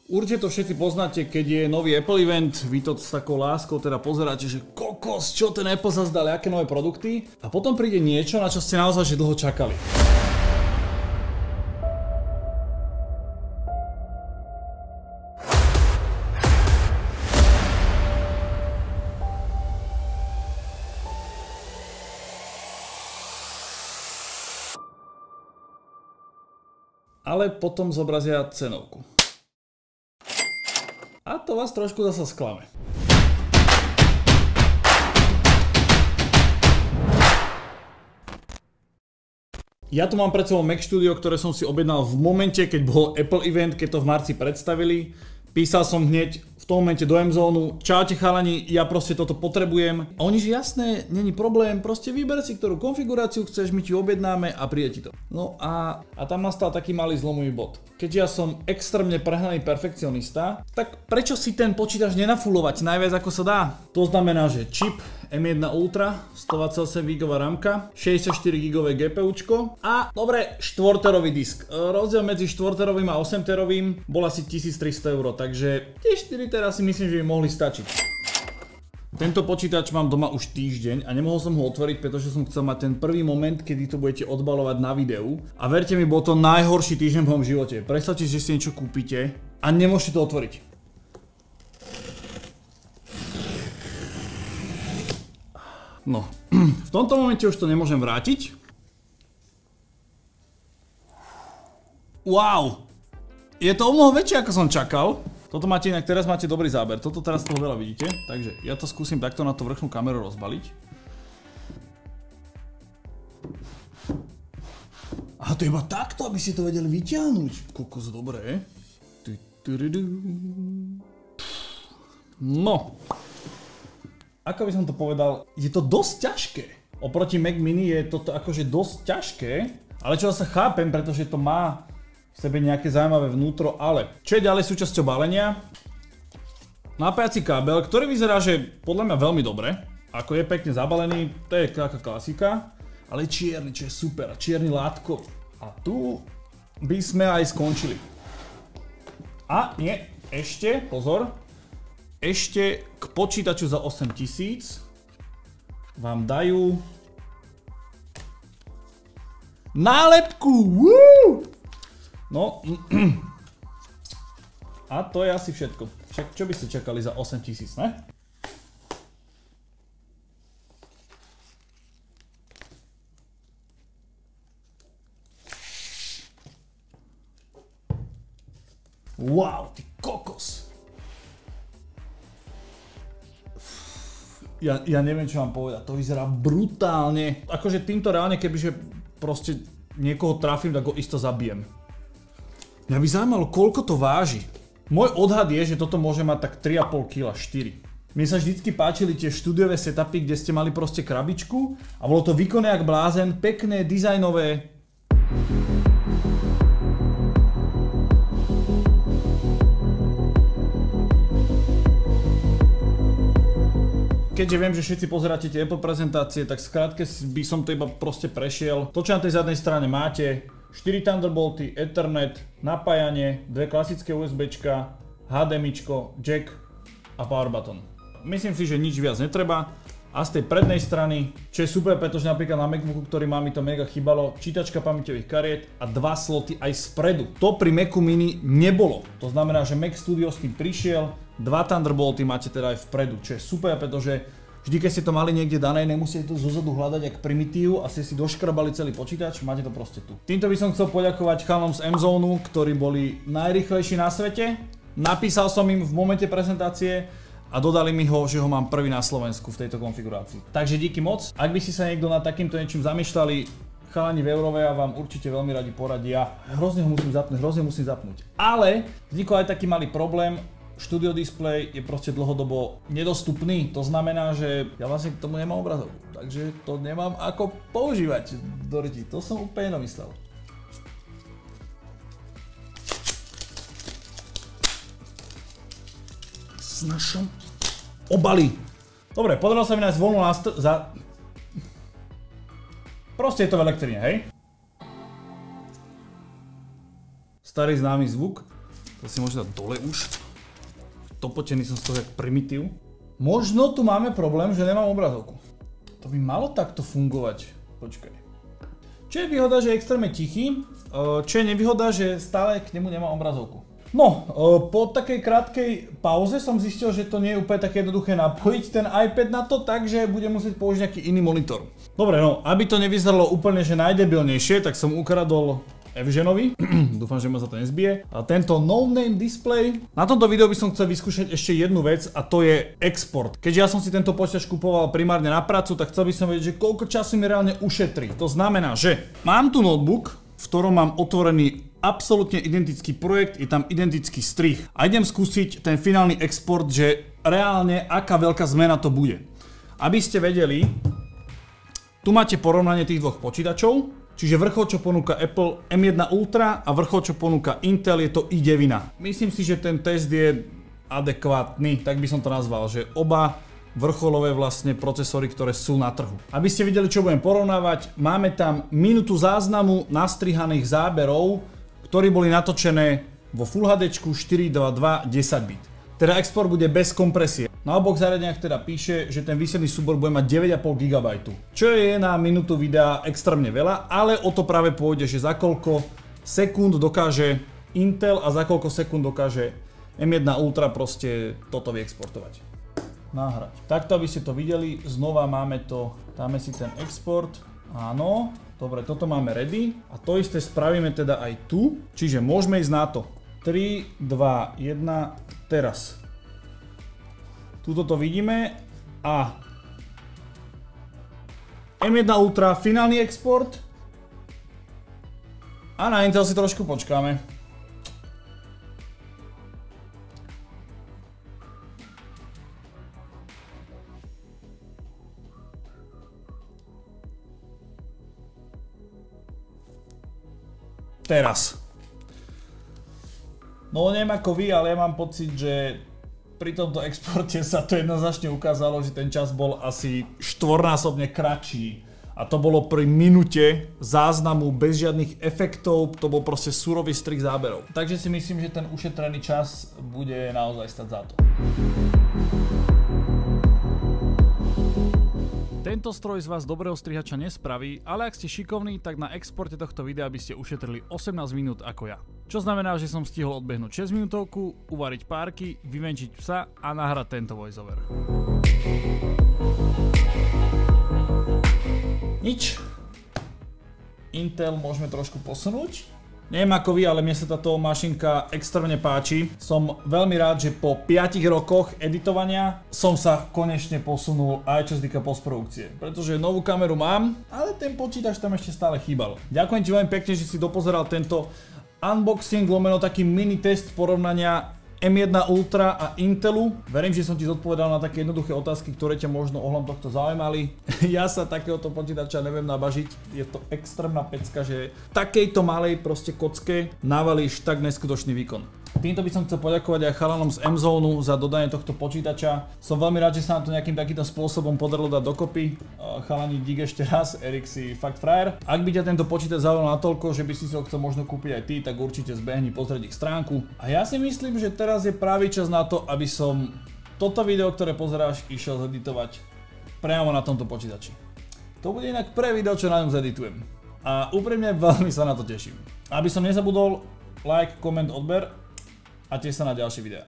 Určite to všetci poznáte, keď je nový Apple event, vy to s takou láskou teda pozeráte, že kokos, čo ten Apple zase dal, aké nové produkty. A potom príde niečo, na čo ste naozaj že dlho čakali. Ale potom zobrazia cenovku. A to vás trošku zasa sklame. Ja tu mám pred sebou Mac Studio, ktoré som si objednal v momente, keď bol Apple event, keď to v marci predstavili. Písal som hneď v tom momente do M-Zónu, čaute chalani, ja proste toto potrebujem. A oni, že jasné, není problém, proste vyber si, ktorú konfiguráciu chceš, my ti objednáme a príde ti to. No a tam nastal taký malý zlomový bod. Keďže ja som extrémne prehnaný perfekcionista, tak prečo si ten počítač nenafulovať najviac ako sa dá? To znamená, že čip M1 Ultra, 128 GB ramka, 64 GB GPUčko a dobre, 4-terový disk. Rozdiel medzi 4-terovým a 8-terovým bol asi 1300 €, takže tie 4 teraz si myslím, že by mohli stačiť. Tento počítač mám doma už týždeň a nemohol som ho otvoriť, pretože som chcel mať ten prvý moment, kedy to budete odbalovať na videu. A verte mi, bol to najhorší týždeň v mojom živote. Predstavte, že si niečo kúpite a nemôžete to otvoriť. No, v tomto momente už to nemôžem vrátiť. Wow! Je to o mnoho väčšie, ako som čakal. Toto máte inak, teraz máte dobrý záber. Toto teraz toho veľa vidíte. Takže ja to skúsim takto na tú vrchnú kameru rozbaliť. A to iba takto, aby ste to vedeli vyťahnuť. Kokos, dobré. No. Ako by som to povedal, je to dosť ťažké. Oproti Mac Mini je toto akože dosť ťažké. Ale čo zase chápem, pretože to má v sebe nejaké zaujímavé vnútro, ale čo je ďalej súčasťou balenia? Napájací kábel, ktorý vyzerá, že podľa mňa veľmi dobre. Ako je pekne zabalený, to je taká klasika, ale čierny, čo je super, čierny látko. A tu by sme aj skončili. A nie, ešte, pozor, ešte k počítaču za 8000 vám dajú nálepku. Woo! No, a to je asi všetko. Čo by ste čakali za 8000, ne? Wow, ty kokos. Ja neviem, čo vám povedať. To vyzerá brutálne. Akože týmto reálne, kebyže proste niekoho trafím, tak ho isto zabijem. Mňa by zaujímalo, koľko to váži. Môj odhad je, že toto môže mať tak 3,5 kg, 4. Mne sa vždycky páčili tie štúdiové setupy, kde ste mali proste krabičku a bolo to výkonné jak blázen, pekné, dizajnové. Keďže viem, že všetci pozeráte tie Apple prezentácie, tak skrátke by som to iba proste prešiel. To, čo na tej zadnej strane máte, 4 Thunderbolty, Ethernet, napájanie, 2 klasické USBčka, HDMIčko, jack a power button. Myslím si, že nič viac netreba. A z tej prednej strany, čo je super, pretože napríklad na MacBooku, ktorý má, mi to mega chýbalo, čítačka pamäťových kariet a 2 sloty aj spredu. To pri Macu Mini nebolo. To znamená, že Mac Studio s tým prišiel, 2 Thunderbolty máte teda aj vpredu, čo je super, pretože vždy, keď ste to mali niekde dané, nemusíte to zozadu hľadať jak primitív a ste si doškrabali celý počítač, máte to proste tu. Týmto by som chcel poďakovať chalanom z M-Zónu, ktorí boli najrýchlejší na svete. Napísal som im v momente prezentácie a dodali mi ho, že ho mám prvý na Slovensku v tejto konfigurácii. Takže díky moc. Ak by si sa niekto nad takýmto niečím zamýšľali, chalani v Eurovea vám určite veľmi radi poradia. Hrozne ho musím zapnúť. Ale vznikol aj taký malý problém. Studio Display je proste dlhodobo nedostupný, to znamená, že ja vlastne k tomu nemám obrazovku, takže to nemám ako používať do ryti, to som úplne domyslel. S našom obali. Dobre, podarilo sa mi nájsť voľnú proste je to v elektrine, hej? Starý známy zvuk. To si môžem dať dole už. Topotený som z toho jak primitív. Možno tu máme problém, že nemám obrazovku. To by malo takto fungovať. Počkaj. Čo je výhoda, že je extrémne tichý. Čo je nevýhoda, že stále k nemu nemám obrazovku. No, po takej krátkej pauze som zistil, že to nie je úplne také jednoduché napojiť ten iPad na to, takže budem musieť použiť nejaký iný monitor. Dobre, no, aby to nevyzeralo úplne že najdebilnejšie, tak som ukradol Evženovi. Dúfam, že ma za to nezbije. A tento no-name display. Na tomto videu by som chcel vyskúšať ešte jednu vec a to je export. Keďže ja som si tento počítač kupoval primárne na prácu, tak chcel by som vedieť, že koľko času mi reálne ušetrí. To znamená, že mám tu notebook, v ktorom mám otvorený absolútne identický projekt, je tam identický strih. A idem skúsiť ten finálny export, že reálne aká veľká zmena to bude. Aby ste vedeli, tu máte porovnanie tých dvoch počítačov, čiže vrchol, čo ponúka Apple M1 Ultra a vrchol, čo ponúka Intel, je to i9. Myslím si, že ten test je adekvátny, tak by som to nazval, že oba vrcholové vlastne procesory, ktoré sú na trhu. Aby ste videli, čo budem porovnávať, máme tam minútu záznamu nastrihaných záberov, ktorí boli natočené vo Full HD 422 10 bit. Teda export bude bez kompresie. Na oboch zariadeniach teda píše, že ten výsledný súbor bude mať 9,5 GB, čo je na minútu videa extrémne veľa, ale o to práve pôjde, že za koľko sekúnd dokáže Intel a za koľko sekúnd dokáže M1 Ultra proste toto vyexportovať. Nahrať. Takto, aby ste to videli, znova máme to, dáme si ten export, áno, dobre, toto máme ready a to isté spravíme teda aj tu, čiže môžeme ísť na to. 3, 2, 1, teraz. Tuto to vidíme a M1 Ultra, finálny export a na Intel si trošku počkáme. Teraz. No neviem ako vy, ale ja mám pocit, že pri tomto exporte sa to jednoznačne ukázalo, že ten čas bol asi štvornásobne kratší. A to bolo pri minúte záznamu bez žiadnych efektov, to bol proste surový strih záberov. Takže si myslím, že ten ušetrený čas bude naozaj stať za to. Tento stroj z vás dobrého strihača nespraví, ale ak ste šikovní, tak na exporte tohto videa by ste ušetrili 18 minút ako ja. Čo znamená, že som stihol odbehnúť 6 minútovku, uvariť párky, vyvenčiť psa a nahrať tento voiceover. Nič. Intel môžeme trošku posunúť. Neviem ako vy, ale mne sa táto mašinka extrémne páči. Som veľmi rád, že po 5 rokoch editovania som sa konečne posunul aj čo sa týka postprodukcie. Pretože novú kameru mám, ale ten počítač tam ešte stále chýbal. Ďakujem ti veľmi pekne, že si dopozeral tento unboxing, lomeno taký mini test porovnania M1 Ultra a Intelu. Verím, že som ti zodpovedal na také jednoduché otázky, ktoré ťa možno ohľadom tohto zaujímali. Ja sa takéhoto počítača neviem nabažiť. Je to extrémna pecka, že v takejto malej proste kocke navalíš tak neskutočný výkon. Týmto by som chcel poďakovať aj chalanom z M-Zone za dodanie tohto počítača. Som veľmi rád, že sa nám to nejakým takýmto spôsobom podarilo dať dokopy. Chalani, dík ešte raz, Erik si fakt frajer. Ak by ťa tento počítač zaujímal natoľko, že by si ho chcel možno kúpiť aj ty, tak určite zbehni pozrieť ich stránku. A ja si myslím, že teraz je pravý čas na to, aby som toto video, ktoré pozeráš, išiel zeditovať priamo na tomto počítači. To bude inak prvé video, čo na ňom zeditujem. A úprimne veľmi sa na to teším. Aby som nezabudol, like, koment, odber a tiež sa na ďalšie videá.